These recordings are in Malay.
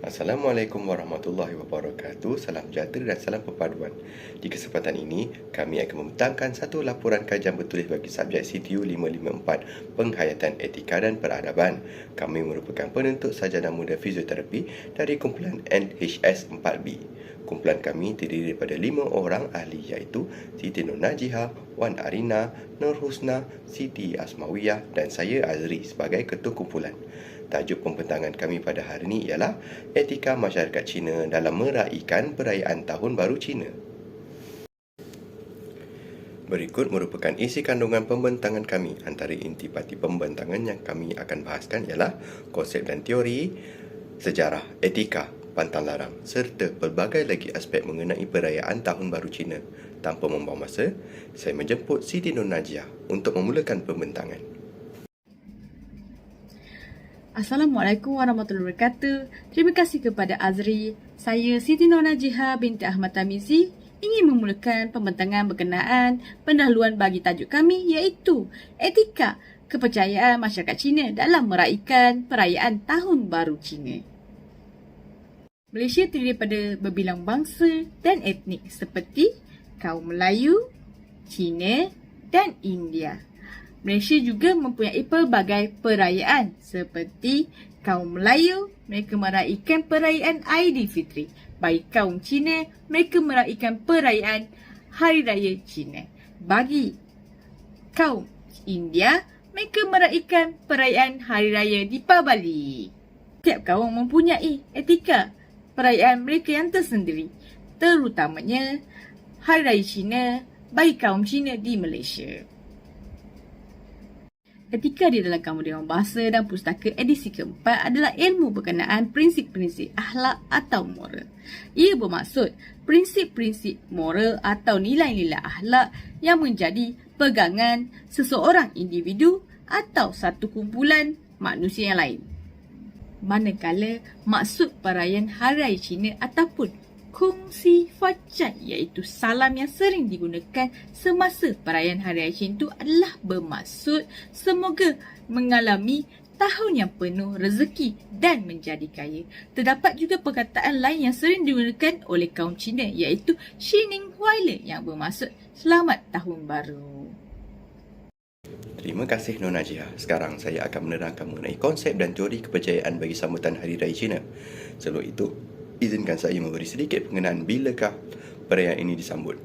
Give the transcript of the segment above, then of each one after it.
Assalamualaikum warahmatullahi wabarakatuh. Salam sejahtera dan salam perpaduan. Di kesempatan ini, kami akan membentangkan satu laporan kajian bertulis bagi subjek CTU 554 Penghayatan Etika dan Peradaban. Kami merupakan penuntut sarjana muda fizioterapi dari kumpulan NHS 4B. Kumpulan kami terdiri daripada 5 orang ahli iaitu Siti Nur Najihah, Wan Arina, Nur Husna, Siti Asmawiyah dan saya Azri sebagai ketua kumpulan. Tajuk pembentangan kami pada hari ini ialah Etika Masyarakat Cina dalam meraikan perayaan Tahun Baru Cina. Berikut merupakan isi kandungan pembentangan kami. Antara intipati pembentangan yang kami akan bahaskan ialah konsep dan teori, sejarah, etika, pantang larang serta pelbagai lagi aspek mengenai perayaan Tahun Baru Cina. Tanpa membuang masa, saya menjemput Siti Nur Najihah untuk memulakan pembentangan. Assalamualaikum warahmatullahi wabarakatuh. Terima kasih kepada Azri. Saya Siti Nur Najihah binti Ahmad Tamizi ingin memulakan pembentangan berkenaan pendahuluan bagi tajuk kami iaitu Etika Kepercayaan Masyarakat Cina dalam meraikan perayaan Tahun Baru Cina. Malaysia terdiri daripada berbilang bangsa dan etnik seperti kaum Melayu, Cina dan India. Malaysia juga mempunyai pelbagai perayaan seperti kaum Melayu, mereka meraihkan perayaan Aidilfitri. Bagi kaum Cina, mereka meraihkan perayaan Hari Raya Cina. Bagi kaum India, mereka meraihkan perayaan Hari Raya Deepavali. Setiap kaum mempunyai etika perayaan mereka yang tersendiri, terutamanya Hari Raya Cina bagi kaum Cina di Malaysia. Etika di dalam Kamus Dewan Bahasa dan Pustaka edisi keempat adalah ilmu berkenaan prinsip-prinsip akhlak atau moral. Ia bermaksud prinsip-prinsip moral atau nilai-nilai akhlak yang menjadi pegangan seseorang individu atau satu kumpulan manusia yang lain. Manakala maksud perayaan Hari Raya Cina ataupun kongsi fajar iaitu salam yang sering digunakan semasa perayaan Hari Raya Cina itu adalah bermaksud semoga mengalami tahun yang penuh rezeki dan menjadi kaya. Terdapat juga perkataan lain yang sering digunakan oleh kaum Cina iaitu Xining Huaile yang bermaksud selamat tahun baru. Terima kasih Nur Najihah. Sekarang saya akan menerangkan mengenai konsep dan teori kepercayaan bagi sambutan Hari Raya Cina. Sebelum itu, izinkan saya memberi sedikit pengenaan bilakah perayaan ini disambut.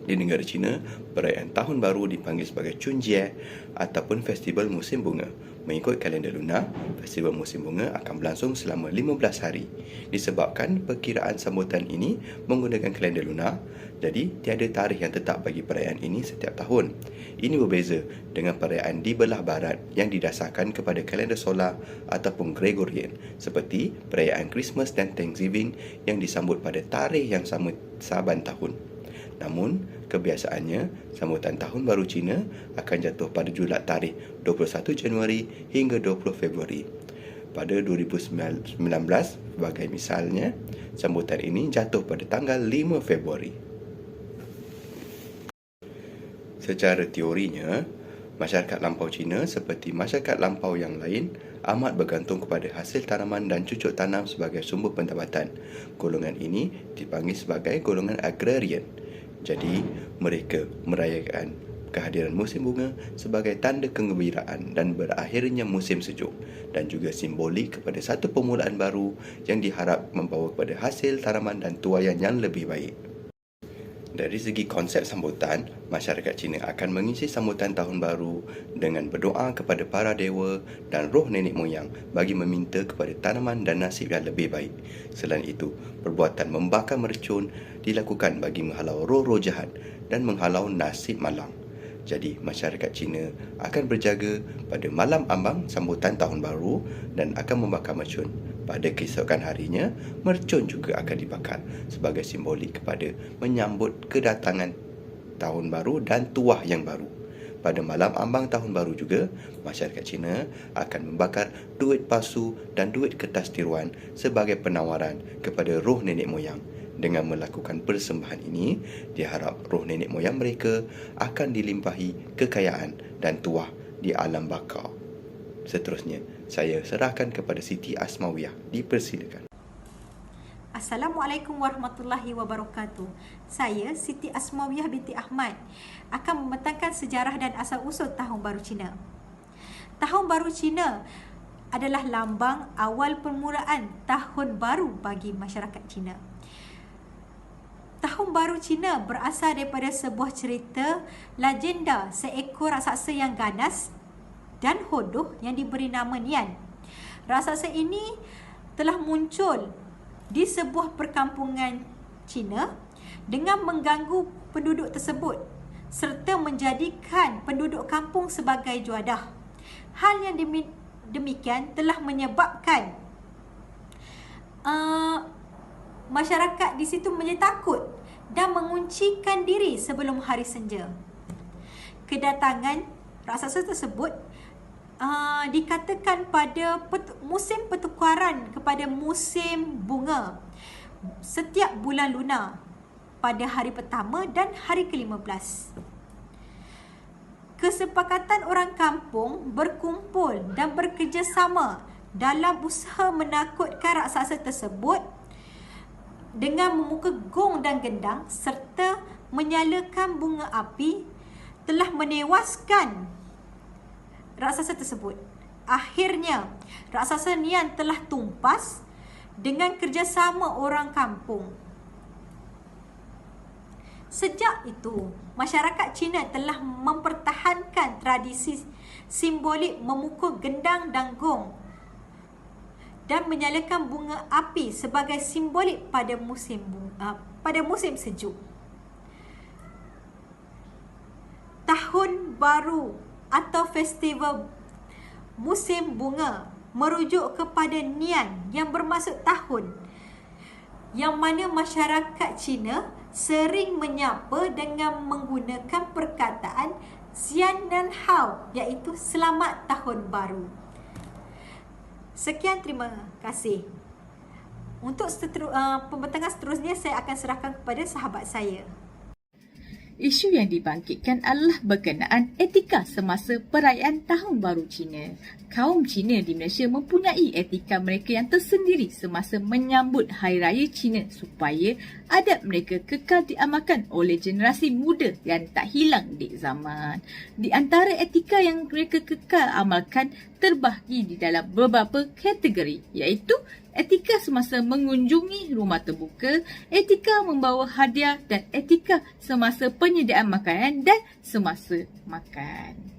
Di negara Cina, perayaan Tahun Baru dipanggil sebagai Chunjie ataupun Festival Musim Bunga. Mengikut kalender lunar, Festival Musim Bunga akan berlangsung selama 15 hari. Disebabkan perkiraan sambutan ini menggunakan kalender lunar, jadi tiada tarikh yang tetap bagi perayaan ini setiap tahun. Ini berbeza dengan perayaan di belah barat yang didasarkan kepada kalender solar ataupun Gregorian, seperti perayaan Christmas dan Thanksgiving yang disambut pada tarikh yang sama saban tahun. Namun, kebiasaannya, sambutan Tahun Baru Cina akan jatuh pada julat tarikh 21 Januari hingga 20 Februari. Pada 2019, sebagai misalnya, sambutan ini jatuh pada tanggal 5 Februari. Secara teorinya, masyarakat lampau Cina seperti masyarakat lampau yang lain amat bergantung kepada hasil tanaman dan cucuk tanam sebagai sumber pendapatan. Golongan ini dipanggil sebagai golongan agrarian. Jadi, mereka merayakan kehadiran musim bunga sebagai tanda kegembiraan dan berakhirnya musim sejuk dan juga simbolik kepada satu permulaan baru yang diharap membawa kepada hasil tanaman dan tuaian yang lebih baik. Dari segi konsep sambutan, masyarakat Cina akan mengisi sambutan Tahun Baru dengan berdoa kepada para dewa dan roh nenek moyang bagi meminta kepada tanaman dan nasib yang lebih baik. Selain itu, perbuatan membakar mercun dilakukan bagi menghalau roh-roh jahat dan menghalau nasib malang. Jadi, masyarakat Cina akan berjaga pada malam ambang sambutan Tahun Baru dan akan membakar mercun. Pada keesokan harinya, mercun juga akan dibakar sebagai simbolik kepada menyambut kedatangan Tahun Baru dan tuah yang baru. Pada malam ambang Tahun Baru juga, masyarakat Cina akan membakar duit palsu dan duit kertas tiruan sebagai penawaran kepada roh nenek moyang. Dengan melakukan persembahan ini, diharap roh nenek moyang mereka akan dilimpahi kekayaan dan tuah di alam baka. Seterusnya, saya serahkan kepada Siti Asmawiyah. Dipersilakan. Assalamualaikum warahmatullahi wabarakatuh. Saya Siti Asmawiyah binti Ahmad akan membentangkan sejarah dan asal-usul Tahun Baru Cina. Tahun Baru Cina adalah lambang awal permulaan Tahun Baru bagi masyarakat Cina. Tahun Baru Cina berasal daripada sebuah cerita legenda seekor raksasa yang ganas dan hodoh yang diberi nama Nian. Raksasa ini telah muncul di sebuah perkampungan Cina dengan mengganggu penduduk tersebut serta menjadikan penduduk kampung sebagai juadah. Hal yang demikian telah menyebabkan masyarakat di situ menjadi takut dan menguncikan diri sebelum hari senja. Kedatangan raksasa tersebut dikatakan pada musim pertukaran kepada musim bunga setiap bulan lunar pada hari pertama dan hari ke-15. Kesepakatan orang kampung berkumpul dan bekerjasama dalam usaha menakutkan raksasa tersebut dengan memukul gong dan gendang serta menyalakan bunga api telah menewaskan raksasa tersebut. Akhirnya, raksasa Nian telah tumpas dengan kerjasama orang kampung. Sejak itu, masyarakat Cina telah mempertahankan tradisi simbolik memukul gendang dan gong dan menyalakan bunga api sebagai simbolik pada musim sejuk. Tahun Baru atau festival musim bunga merujuk kepada Nian yang bermaksud tahun, yang mana masyarakat Cina sering menyapa dengan menggunakan perkataan Xian Nan Hao, iaitu Selamat Tahun Baru. Sekian, terima kasih. Untuk pembentangan seterusnya saya akan serahkan kepada sahabat saya. Isu yang dibangkitkan adalah berkenaan etika semasa perayaan Tahun Baru Cina. Kaum Cina di Malaysia mempunyai etika mereka yang tersendiri semasa menyambut Hari Raya Cina supaya adat mereka kekal diamalkan oleh generasi muda yang tak hilang di zaman. Di antara etika yang mereka kekal amalkan terbahagi di dalam beberapa kategori, iaitu etika semasa mengunjungi rumah terbuka, etika membawa hadiah dan etika semasa penyediaan makanan dan semasa makan.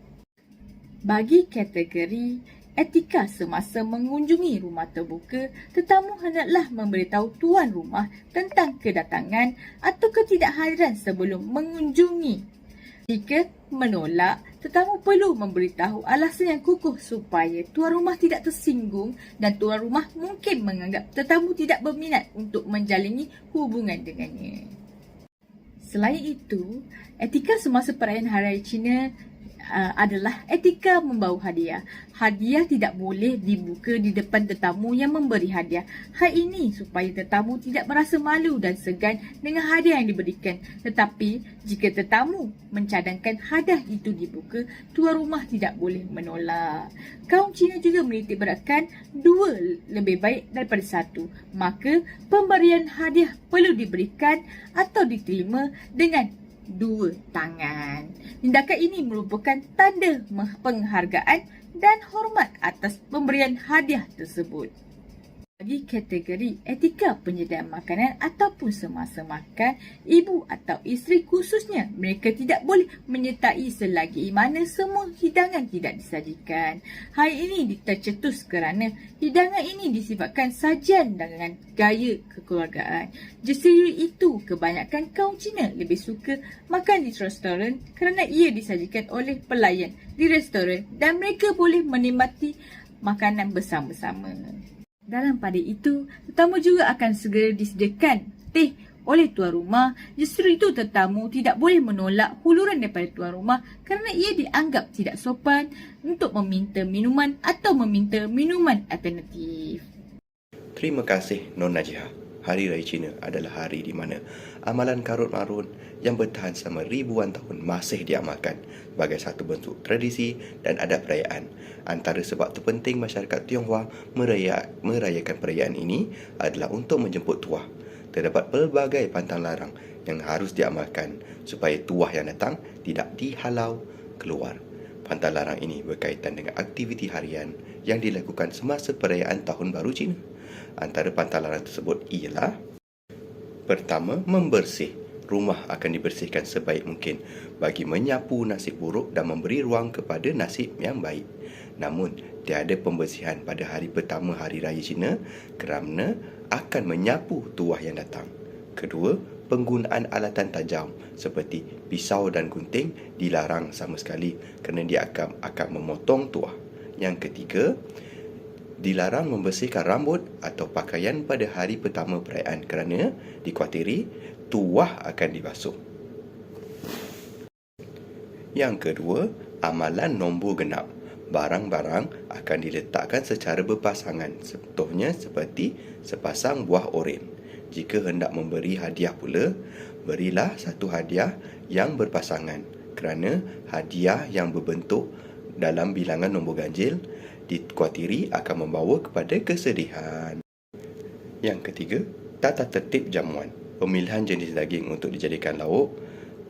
Bagi kategori etika semasa mengunjungi rumah terbuka, tetamu hendaklah memberitahu tuan rumah tentang kedatangan atau ketidakhadiran sebelum mengunjungi. Jika menolak, tetamu perlu memberitahu alasan yang kukuh supaya tuan rumah tidak tersinggung dan tuan rumah mungkin menganggap tetamu tidak berminat untuk menjalini hubungan dengannya. Selain itu, etika semasa perayaan Hari Raya Cina adalah etika membawa hadiah. Hadiah tidak boleh dibuka di depan tetamu yang memberi hadiah. Hal ini supaya tetamu tidak merasa malu dan segan dengan hadiah yang diberikan. Tetapi jika tetamu mencadangkan hadiah itu dibuka, tuan rumah tidak boleh menolak. Kaum Cina juga menitikberatkan 2 lebih baik daripada 1. Maka pemberian hadiah perlu diberikan atau diterima dengan 2 tangan. Tindakan ini merupakan tanda penghargaan dan hormat atas pemberian hadiah tersebut. Bagi kategori etika penyediaan makanan ataupun semasa makan, ibu atau isteri khususnya, mereka tidak boleh menyertai selagi mana semua hidangan tidak disajikan. Hal ini tercetus kerana hidangan ini disifatkan sajian dengan gaya kekeluargaan. Justru itu, kebanyakan kaum Cina lebih suka makan di restoran kerana ia disajikan oleh pelayan di restoran dan mereka boleh menikmati makanan bersama-sama. Dalam pada itu, tetamu juga akan segera disediakan teh oleh tuan rumah. Justru itu, tetamu tidak boleh menolak huluran daripada tuan rumah kerana ia dianggap tidak sopan untuk meminta minuman atau meminta minuman alternatif. Terima kasih Non Najihah. Hari Raya Cina adalah hari di mana amalan karut marut yang bertahan selama ribuan tahun masih diamalkan sebagai satu bentuk tradisi dan adat perayaan. Antara sebab terpenting masyarakat Tionghoa merayakan perayaan ini adalah untuk menjemput tuah. terdapat pelbagai pantang larang yang harus diamalkan supaya tuah yang datang tidak dihalau keluar. Pantang larang ini berkaitan dengan aktiviti harian yang dilakukan semasa perayaan Tahun Baru Cina. Antara pantang larang tersebut ialah: pertama, membersih. Rumah akan dibersihkan sebaik mungkin bagi menyapu nasib buruk dan memberi ruang kepada nasib yang baik. Namun, tiada pembersihan pada hari pertama Hari Raya Cina kerana akan menyapu tuah yang datang. Kedua, penggunaan alatan tajam seperti pisau dan gunting dilarang sama sekali kerana dia akan memotong tuah. Yang ketiga, dilarang membersihkan rambut atau pakaian pada hari pertama perayaan kerana dikhawatiri tuah akan dibasuh. Yang kedua, amalan nombor genap. Barang-barang akan diletakkan secara berpasangan, contohnya seperti sepasang buah oren. Jika hendak memberi hadiah pula, berilah satu hadiah yang berpasangan kerana hadiah yang berbentuk dalam bilangan nombor ganjil dikhawatiri akan membawa kepada kesedihan. Yang ketiga, tata tertib jamuan. Pemilihan jenis daging untuk dijadikan lauk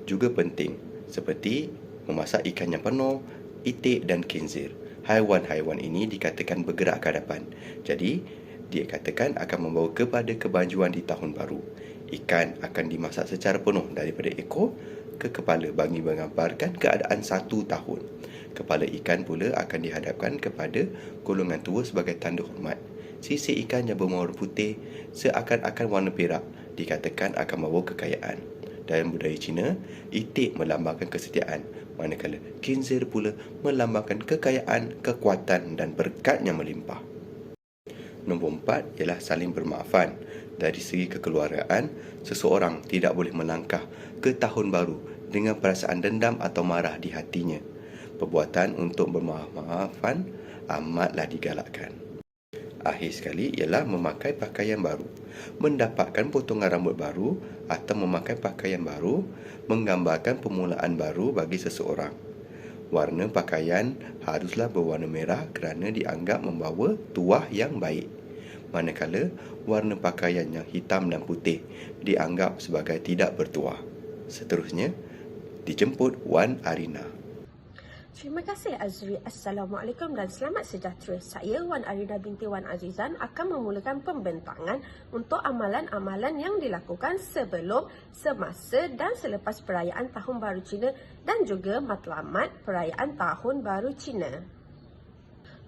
juga penting, seperti memasak ikan yang penuh, itik dan khinzir. Haiwan-haiwan ini dikatakan bergerak ke hadapan, jadi dikatakan akan membawa kepada kebajuan di tahun baru. Ikan akan dimasak secara penuh daripada ekor ke kepala bagi menggambarkan keadaan 1 tahun. Kepala ikan pula akan dihadapkan kepada golongan tua sebagai tanda hormat. Sisik ikan yang berwarna putih seakan-akan warna perak dikatakan akan membawa kekayaan. Dalam budaya Cina, itik melambangkan kesetiaan, manakala khinzir pula melambangkan kekayaan, kekuatan dan berkat yang melimpah. Nombor 4 ialah saling bermaafan. Dari segi kekeluargaan, seseorang tidak boleh melangkah ke tahun baru dengan perasaan dendam atau marah di hatinya. Perbuatan untuk bermaaf-maafan amatlah digalakkan. Akhir sekali ialah memakai pakaian baru. Mendapatkan potongan rambut baru atau memakai pakaian baru menggambarkan permulaan baru bagi seseorang. Warna pakaian haruslah berwarna merah kerana dianggap membawa tuah yang baik. Manakala warna pakaian yang hitam dan putih dianggap sebagai tidak bertuah. Seterusnya, dijemput Wan Arina. Terima kasih Azri. Assalamualaikum dan selamat sejahtera. Saya Wan Arina binti Wan Azizan akan memulakan pembentangan untuk amalan-amalan yang dilakukan sebelum, semasa dan selepas perayaan Tahun Baru Cina dan juga matlamat perayaan Tahun Baru Cina.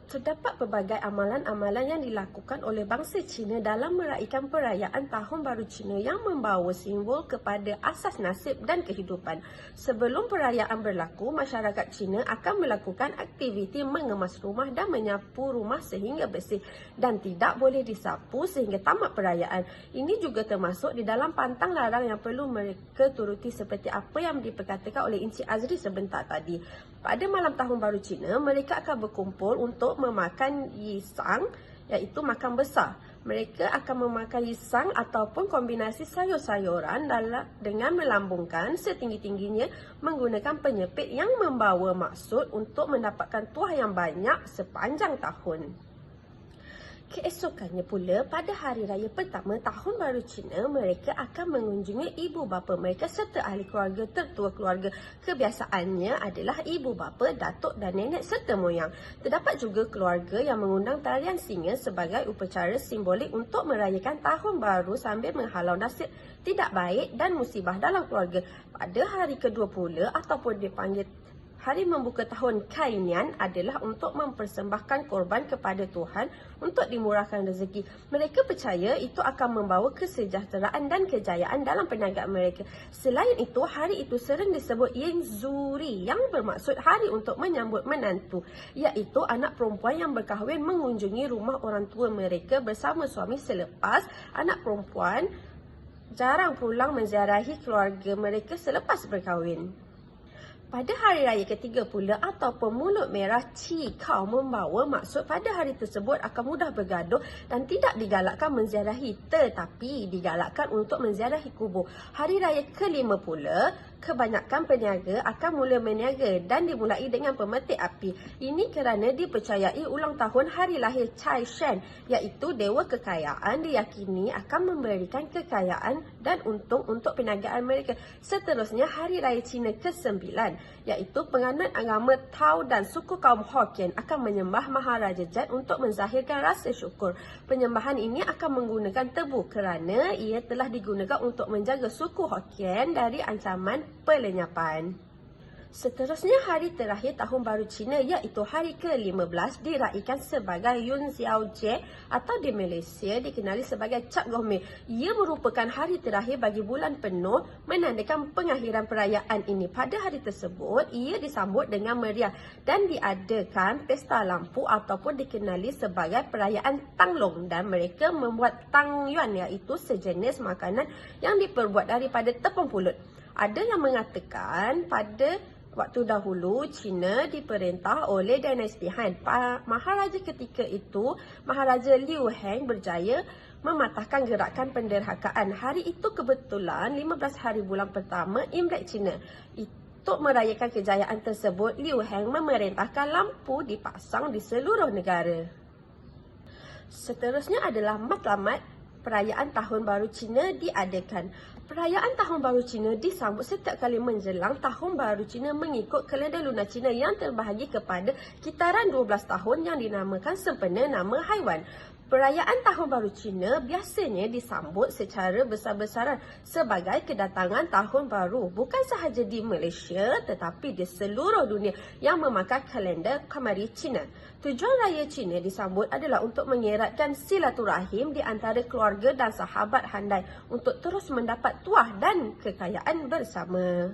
Terdapat pelbagai amalan-amalan yang dilakukan oleh bangsa Cina dalam meraihkan perayaan Tahun Baru Cina yang membawa simbol kepada asas nasib dan kehidupan. Sebelum perayaan berlaku, masyarakat Cina akan melakukan aktiviti mengemas rumah dan menyapu rumah sehingga bersih dan tidak boleh disapu sehingga tamat perayaan. Ini juga termasuk di dalam pantang larang yang perlu mereka turuti seperti apa yang diperkatakan oleh Encik Azri sebentar tadi. Pada malam Tahun Baru Cina, mereka akan berkumpul untuk memakan yisang, iaitu makan besar. Mereka akan memakan yisang ataupun kombinasi sayur-sayuran dengan melambungkan setinggi-tingginya menggunakan penyepit yang membawa maksud untuk mendapatkan tuah yang banyak sepanjang tahun. Keesokannya pula, pada hari raya pertama Tahun Baru Cina, mereka akan mengunjungi ibu bapa mereka serta ahli keluarga tertua keluarga. Kebiasaannya adalah ibu bapa, datuk dan nenek serta moyang. Terdapat juga keluarga yang mengundang tarian singa sebagai upacara simbolik untuk merayakan Tahun Baru sambil menghalau nasib tidak baik dan musibah dalam keluarga. Pada hari kedua pula ataupun dipanggil Hari membuka tahun Kainian adalah untuk mempersembahkan korban kepada Tuhan untuk dimurahkan rezeki. Mereka percaya itu akan membawa kesejahteraan dan kejayaan dalam perniagaan mereka. Selain itu, hari itu sering disebut Yen Zuri yang bermaksud hari untuk menyambut menantu, iaitu anak perempuan yang berkahwin mengunjungi rumah orang tua mereka bersama suami selepas anak perempuan jarang pulang menziarahi keluarga mereka selepas berkahwin. Pada hari raya ketiga pula ataupun mulut merah Cikau membawa maksud pada hari tersebut akan mudah bergaduh dan tidak digalakkan menziarahi tetapi digalakkan untuk menziarahi kubur. Hari raya kelima pula kebanyakan peniaga akan mula meniaga dan dimulai dengan pemetik api. Ini kerana dipercayai ulang tahun hari lahir Cai Shen, iaitu dewa kekayaan, diyakini akan memberikan kekayaan dan untung untuk perniagaan mereka. Seterusnya, hari raya Cina ke-9, iaitu penganut agama Tao dan suku kaum Hokkien akan menyembah Maharaja Jet untuk menzahirkan rasa syukur. Penyembahan ini akan menggunakan tebu kerana ia telah digunakan untuk menjaga suku Hokkien dari ancaman pelenyapan. Seterusnya, hari terakhir Tahun Baru Cina iaitu hari ke-15 diraikan sebagai Yun Xiao Jie atau di Malaysia dikenali sebagai Cap Gome. Ia merupakan hari terakhir bagi bulan penuh menandakan pengakhiran perayaan ini. Pada hari tersebut, ia disambut dengan meriah dan diadakan pesta lampu ataupun dikenali sebagai perayaan Tanglong, dan mereka membuat Tang Yuan iaitu sejenis makanan yang diperbuat daripada tepung pulut. Ada yang mengatakan pada waktu dahulu, Cina diperintah oleh dinasti Han. Maharaja ketika itu, Maharaja Liu Heng berjaya mematahkan gerakan penderhakaan. Hari itu kebetulan 15 hari bulan pertama Imlek Cina. Untuk merayakan kejayaan tersebut, Liu Heng memerintahkan lampu dipasang di seluruh negara. Seterusnya adalah matlamat perayaan Tahun Baru Cina diadakan. Perayaan Tahun Baru Cina disambut setiap kali menjelang Tahun Baru Cina mengikut kalender lunar Cina yang terbahagi kepada kitaran 12 tahun yang dinamakan sempena nama haiwan. Perayaan Tahun Baru Cina biasanya disambut secara besar-besaran sebagai kedatangan Tahun Baru bukan sahaja di Malaysia tetapi di seluruh dunia yang memakai kalender Qamari Cina. Tujuan raya Cina disambut adalah untuk mengeratkan silaturahim di antara keluarga dan sahabat handai untuk terus mendapat tuah dan kekayaan bersama.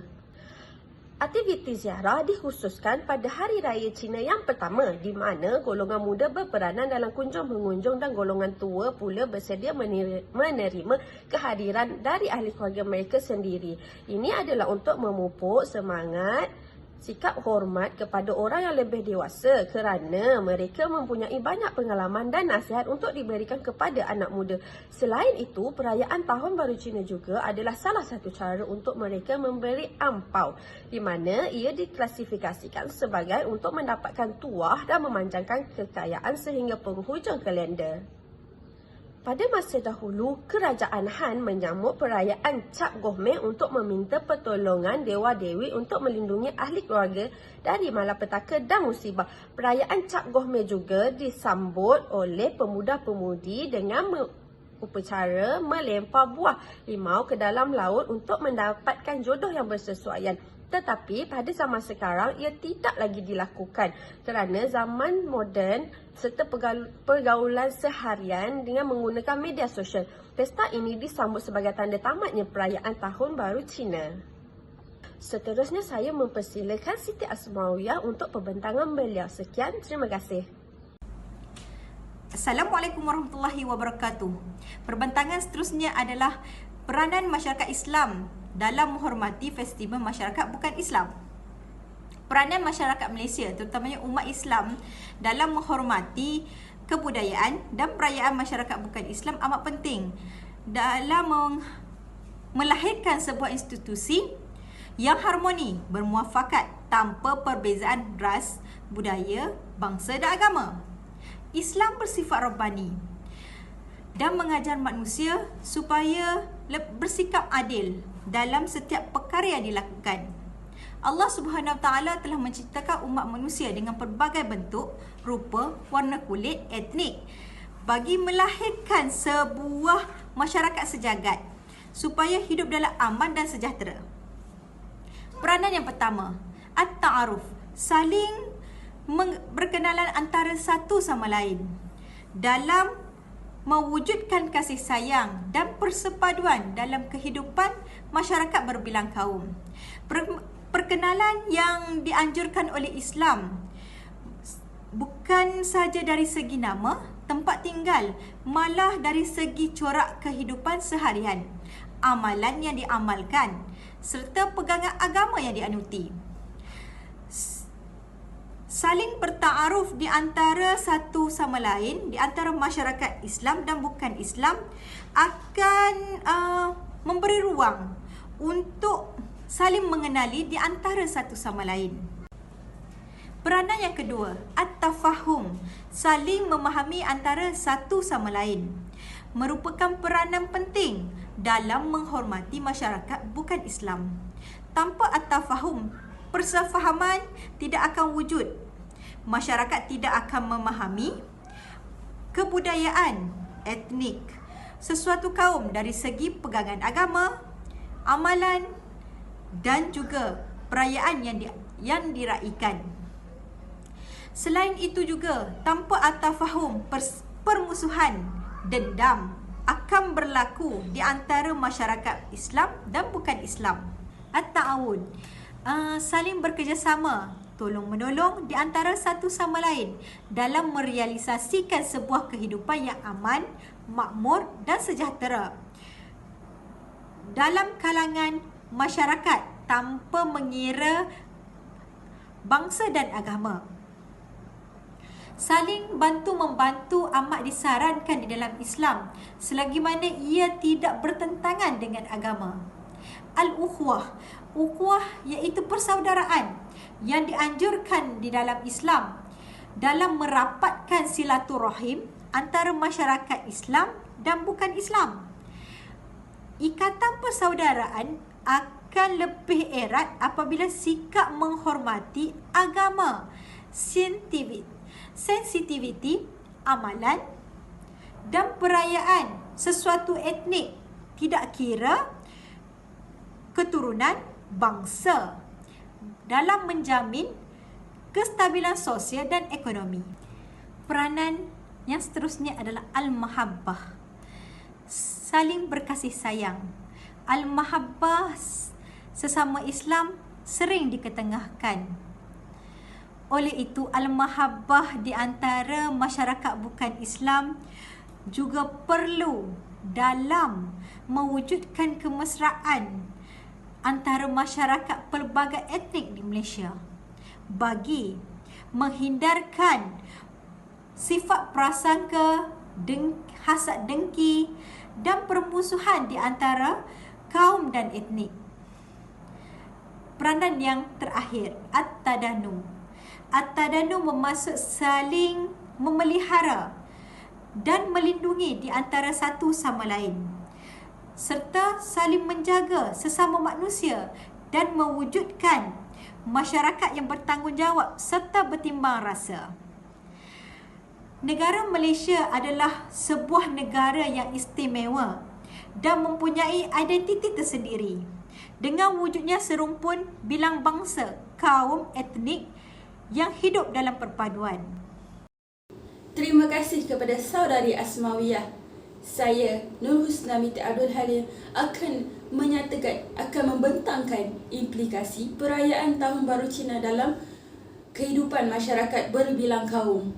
Aktiviti ziarah dikhususkan pada Hari Raya Cina yang pertama, di mana golongan muda berperanan dalam kunjung-mengunjung dan golongan tua pula bersedia menerima kehadiran dari ahli keluarga mereka sendiri. Ini adalah untuk memupuk semangat sikap hormat kepada orang yang lebih dewasa kerana mereka mempunyai banyak pengalaman dan nasihat untuk diberikan kepada anak muda. Selain itu, perayaan Tahun Baru Cina juga adalah salah satu cara untuk mereka memberi ampau, di mana ia diklasifikasikan sebagai untuk mendapatkan tuah dan memanjangkan kekayaan sehingga penghujung kalender. Pada masa dahulu, Kerajaan Han menyambut perayaan Cap Gome untuk meminta pertolongan dewa-dewi untuk melindungi ahli keluarga dari malapetaka dan musibah. Perayaan Cap Gome juga disambut oleh pemuda-pemudi dengan upacara melempar buah limau ke dalam laut untuk mendapatkan jodoh yang bersesuaian. Tetapi pada zaman sekarang ia tidak lagi dilakukan kerana zaman moden serta pergaulan seharian dengan menggunakan media sosial. Pesta ini disambut sebagai tanda tamatnya perayaan Tahun Baru Cina. Seterusnya saya mempersilakan Siti Asmawiyah untuk pembentangan beliau. Sekian, terima kasih. Assalamualaikum warahmatullahi wabarakatuh. Perbentangan seterusnya adalah peranan masyarakat Islam dalam menghormati festival masyarakat bukan Islam. Peranan masyarakat Malaysia, terutamanya umat Islam, dalam menghormati kebudayaan dan perayaan masyarakat bukan Islam amat penting dalam melahirkan sebuah institusi yang harmoni, bermuafakat tanpa perbezaan ras, budaya, bangsa dan agama. Islam bersifat Rabbani dan mengajar manusia supaya bersikap adil dalam setiap perkara yang dilakukan. Allah Subhanahu Wa Taala telah menciptakan umat manusia dengan pelbagai bentuk, rupa, warna kulit, etnik bagi melahirkan sebuah masyarakat sejagat supaya hidup dalam aman dan sejahtera. Peranan yang pertama, at-ta'aruf, saling berkenalan antara satu sama lain dalam mewujudkan kasih sayang dan persepaduan dalam kehidupan masyarakat berbilang kaum. Perkenalan yang dianjurkan oleh Islam bukan sahaja dari segi nama, tempat tinggal, malah dari segi corak kehidupan seharian, amalan yang diamalkan, serta pegangan agama yang dianuti. Saling bertaaruf di antara satu sama lain, di antara masyarakat Islam dan bukan Islam akan memberi ruang untuk saling mengenali di antara satu sama lain. Peranan yang kedua, at-tafahum, saling memahami antara satu sama lain, merupakan peranan penting dalam menghormati masyarakat bukan Islam. Tanpa at-tafahum, persefahaman tidak akan wujud. Masyarakat tidak akan memahami kebudayaan etnik sesuatu kaum dari segi pegangan agama, amalan dan juga perayaan yang diraikan. Selain itu juga, tanpa at-tafahum, permusuhan, dendam akan berlaku di antara masyarakat Islam dan bukan Islam. At-ta'awun, saling bekerjasama, tolong-menolong di antara satu sama lain dalam merealisasikan sebuah kehidupan yang aman, makmur dan sejahtera dalam kalangan masyarakat tanpa mengira bangsa dan agama. Saling bantu-membantu amat disarankan di dalam Islam selagi mana ia tidak bertentangan dengan agama. Al-Ukhwah, Ukhwah iaitu persaudaraan yang dianjurkan di dalam Islam dalam merapatkan silaturahim antara masyarakat Islam dan bukan Islam. Ikatan persaudaraan akan lebih erat apabila sikap menghormati agama, sensitiviti, amalan dan perayaan sesuatu etnik, tidak kira keturunan, bangsa, dalam menjamin kestabilan sosial dan ekonomi. Peranan yang seterusnya adalah al-mahabbah, saling berkasih sayang. Al-mahabbah sesama Islam sering diketengahkan. Oleh itu, al-mahabbah di antara masyarakat bukan Islam juga perlu dalam mewujudkan kemesraan antara masyarakat pelbagai etnik di Malaysia bagi menghindarkan sifat prasangka, hasad dengki dan permusuhan di antara kaum dan etnik. Peranan yang terakhir, at-tadanu. At-tadanu bermaksud saling memelihara dan melindungi di antara satu sama lain, serta saling menjaga sesama manusia dan mewujudkan masyarakat yang bertanggungjawab serta bertimbang rasa. Negara Malaysia adalah sebuah negara yang istimewa dan mempunyai identiti tersendiri dengan wujudnya serumpun bilang bangsa, kaum, etnik yang hidup dalam perpaduan. Terima kasih kepada saudari Asmawiyah. Saya, Nur Husna Miti Abdul Halim, akan membentangkan implikasi perayaan Tahun Baru Cina dalam kehidupan masyarakat berbilang kaum.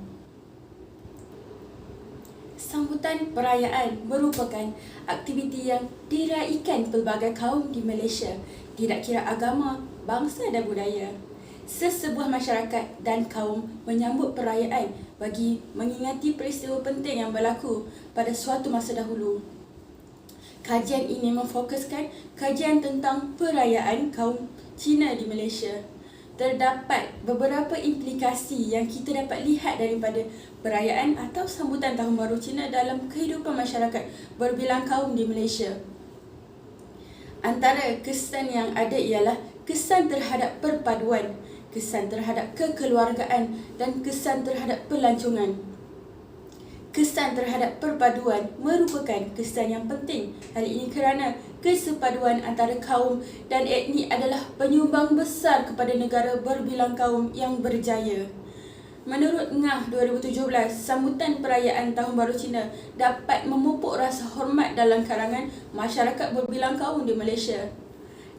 Sambutan perayaan merupakan aktiviti yang diraikan pelbagai kaum di Malaysia, tidak kira agama, bangsa dan budaya. Sesebuah masyarakat dan kaum menyambut perayaan bagi mengingati peristiwa penting yang berlaku pada suatu masa dahulu. Kajian ini memfokuskan kajian tentang perayaan kaum Cina di Malaysia. Terdapat beberapa implikasi yang kita dapat lihat daripada perayaan atau sambutan Tahun Baru Cina dalam kehidupan masyarakat berbilang kaum di Malaysia. Antara kesan yang ada ialah kesan terhadap perpaduan, kesan terhadap kekeluargaan dan kesan terhadap pelancongan. Kesan terhadap perpaduan merupakan kesan yang penting. Hal ini kerana kesepaduan antara kaum dan etnik adalah penyumbang besar kepada negara berbilang kaum yang berjaya. Menurut Ngah 2017, sambutan perayaan Tahun Baru Cina dapat memupuk rasa hormat dalam kalangan masyarakat berbilang kaum di Malaysia.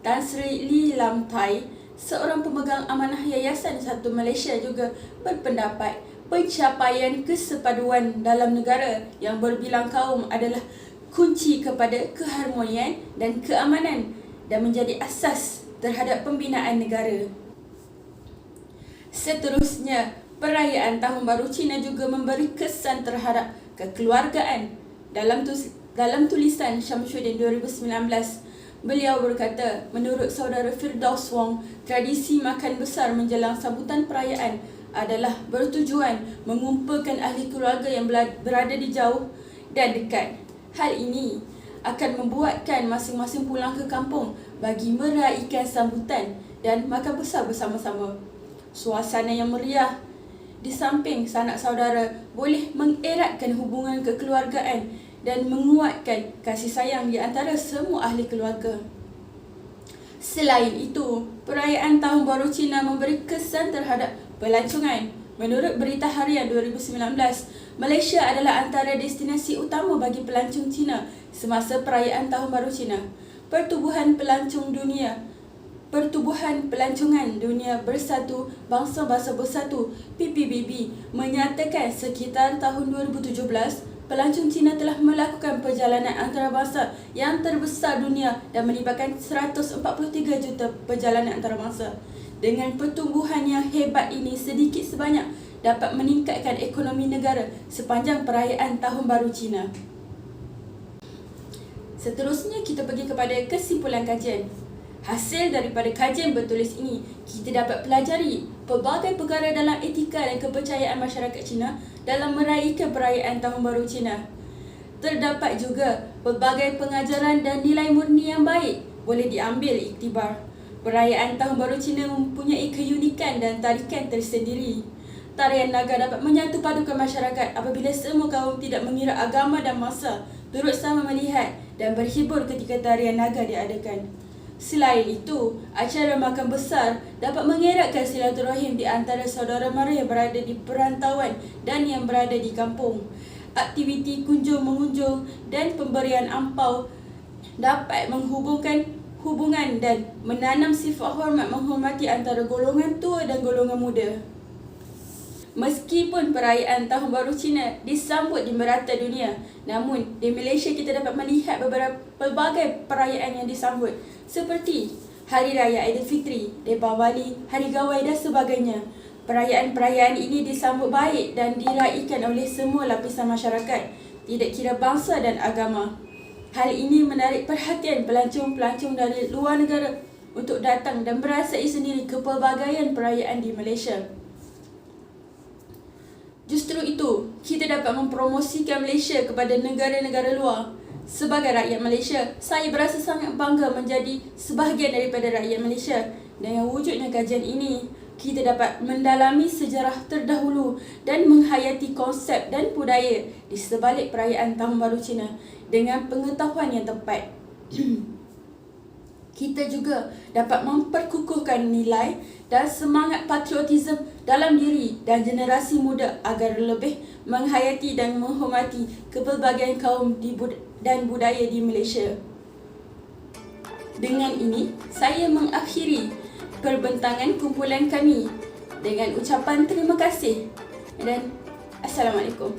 Tan Sri Lee Lam Thai, seorang pemegang amanah Yayasan Satu Malaysia, juga berpendapat pencapaian kesepaduan dalam negara yang berbilang kaum adalah kunci kepada keharmonian dan keamanan dan menjadi asas terhadap pembinaan negara. Seterusnya, perayaan Tahun Baru Cina juga memberi kesan terhadap kekeluargaan. Dalam tulisan Syamsuddin 2019, Beliau berkata, menurut saudara Firdaus Wong, tradisi makan besar menjelang sambutan perayaan adalah bertujuan mengumpulkan ahli keluarga yang berada di jauh dan dekat. Hal ini akan membuatkan masing-masing pulang ke kampung bagi meraihkan sambutan dan makan besar bersama-sama. Suasana yang meriah di samping sanak saudara boleh mengeratkan hubungan kekeluargaan dan menguatkan kasih sayang di antara semua ahli keluarga. Selain itu, perayaan Tahun Baru Cina memberi kesan terhadap pelancongan. Menurut Berita Harian 2019, Malaysia adalah antara destinasi utama bagi pelancong Cina semasa perayaan Tahun Baru Cina. Pertubuhan Pelancongan Dunia Bersatu Bangsa-Bangsa Bersatu (PPBB) menyatakan sekitar tahun 2017, pelancong Cina telah melakukan perjalanan antarabangsa yang terbesar dunia dan melibatkan 143 juta perjalanan antarabangsa. Dengan pertumbuhan yang hebat ini, sedikit sebanyak dapat meningkatkan ekonomi negara sepanjang perayaan Tahun Baru Cina. Seterusnya, kita pergi kepada kesimpulan kajian. Hasil daripada kajian bertulis ini, kita dapat pelajari pelbagai perkara dalam etika dan kepercayaan masyarakat Cina dalam meraihkan perayaan Tahun Baru Cina. Terdapat juga pelbagai pengajaran dan nilai murni yang baik boleh diambil iktibar. Perayaan Tahun Baru Cina mempunyai keunikan dan tarikan tersendiri. Tarian naga dapat menyatu padukan masyarakat apabila semua kaum tidak mengira agama dan masa turut sama melihat dan berhibur ketika tarian naga diadakan. Selain itu, acara makan besar dapat mengeratkan silaturahim di antara saudara mara yang berada di perantauan dan yang berada di kampung. Aktiviti kunjung-mengunjung dan pemberian ampau dapat menghubungkan hubungan dan menanam sifat hormat menghormati antara golongan tua dan golongan muda. Meskipun perayaan Tahun Baru Cina disambut di merata dunia, namun di Malaysia kita dapat melihat pelbagai perayaan yang disambut seperti Hari Raya Aidilfitri, Deepawali, Hari Gawai dan sebagainya. Perayaan-perayaan ini disambut baik dan diraihkan oleh semua lapisan masyarakat, tidak kira bangsa dan agama. Hal ini menarik perhatian pelancong-pelancong dari luar negara untuk datang dan merasai sendiri kepelbagaian perayaan di Malaysia. Justru itu, kita dapat mempromosikan Malaysia kepada negara-negara luar. Sebagai rakyat Malaysia, saya berasa sangat bangga menjadi sebahagian daripada rakyat Malaysia. Dengan wujudnya kajian ini, kita dapat mendalami sejarah terdahulu dan menghayati konsep dan budaya di sebalik perayaan Tahun Baru Cina dengan pengetahuan yang tepat. Kita juga dapat memperkukuhkan nilai dan semangat patriotisme dalam diri dan generasi muda agar lebih menghayati dan menghormati kepelbagaian kaum dan budaya di Malaysia. Dengan ini, saya mengakhiri perbentangan kumpulan kami dengan ucapan terima kasih dan Assalamualaikum.